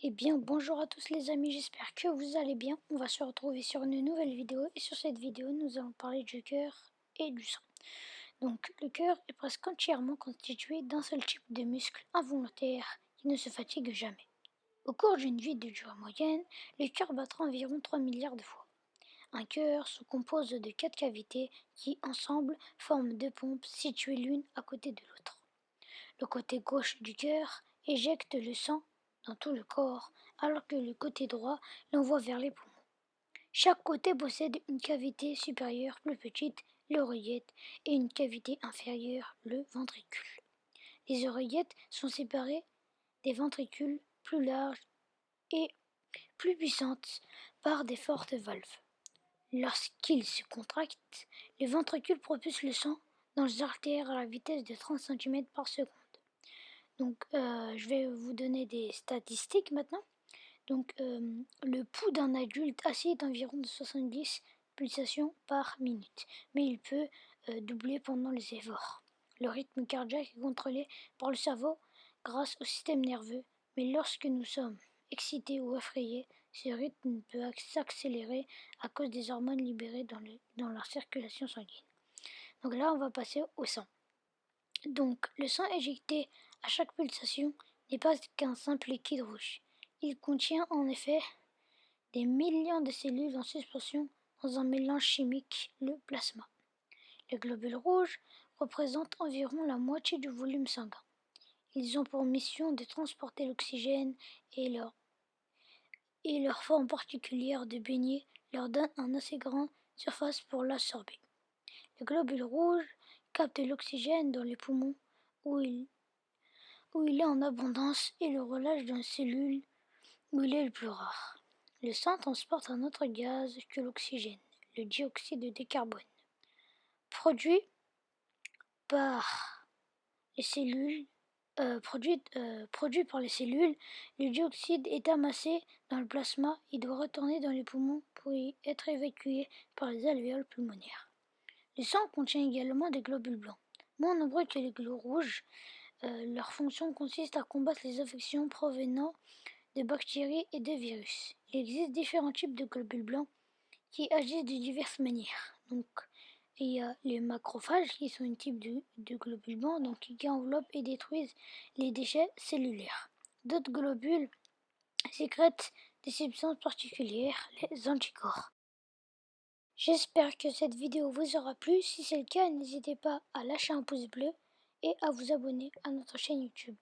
Eh bien, bonjour à tous les amis, j'espère que vous allez bien. On va se retrouver sur une nouvelle vidéo et sur cette vidéo, nous allons parler du cœur et du sang. Donc, le cœur est presque entièrement constitué d'un seul type de muscle involontaire qui ne se fatigue jamais. Au cours d'une vie de durée moyenne, le cœur battra environ 3 milliards de fois. Un cœur se compose de 4 cavités qui, ensemble, forment 2 pompes situées l'une à côté de l'autre. Le côté gauche du cœur éjecte le sang dans tout le corps, alors que le côté droit l'envoie vers les poumons. Chaque côté possède une cavité supérieure plus petite, l'oreillette, et une cavité inférieure, le ventricule. Les oreillettes sont séparées des ventricules plus larges et plus puissantes par des fortes valves. Lorsqu'ils se contractent, le ventricule propulse le sang dans les artères à la vitesse de 30 cm par seconde. Donc, je vais vous donner des statistiques maintenant. Donc, le pouls d'un adulte assis est environ de 70 pulsations par minute, mais il peut doubler pendant les efforts. Le rythme cardiaque est contrôlé par le cerveau grâce au système nerveux, mais lorsque nous sommes excités ou effrayés, ce rythme peut s'accélérer à cause des hormones libérées dans la circulation sanguine. Donc là, on va passer au sang. Donc, le sang éjecté à chaque pulsation n'est pas qu'un simple liquide rouge. Il contient en effet des millions de cellules en suspension dans un mélange chimique, le plasma. Les globules rouges représentent environ la moitié du volume sanguin. Ils ont pour mission de transporter l'oxygène et leur forme particulière de beignet leur donne une assez grande surface pour l'absorber. Les globules rouges captent l'oxygène dans les poumons où il est en abondance et le relâche dans les cellules où il est le plus rare. Le sang transporte un autre gaz que l'oxygène, le dioxyde de carbone. Produit par les cellules, produit par les cellules, le dioxyde est amassé dans le plasma et doit retourner dans les poumons pour y être évacué par les alvéoles pulmonaires. Le sang contient également des globules blancs, moins nombreux que les globules rouges. Leur fonction consiste à combattre les infections provenant de bactéries et de virus. Il existe différents types de globules blancs qui agissent de diverses manières. Donc, il y a les macrophages qui sont un type de globules blancs qui enveloppent et détruisent les déchets cellulaires. D'autres globules sécrètent des substances particulières, les anticorps. J'espère que cette vidéo vous aura plu. Si c'est le cas, n'hésitez pas à lâcher un pouce bleu et à vous abonner à notre chaîne YouTube.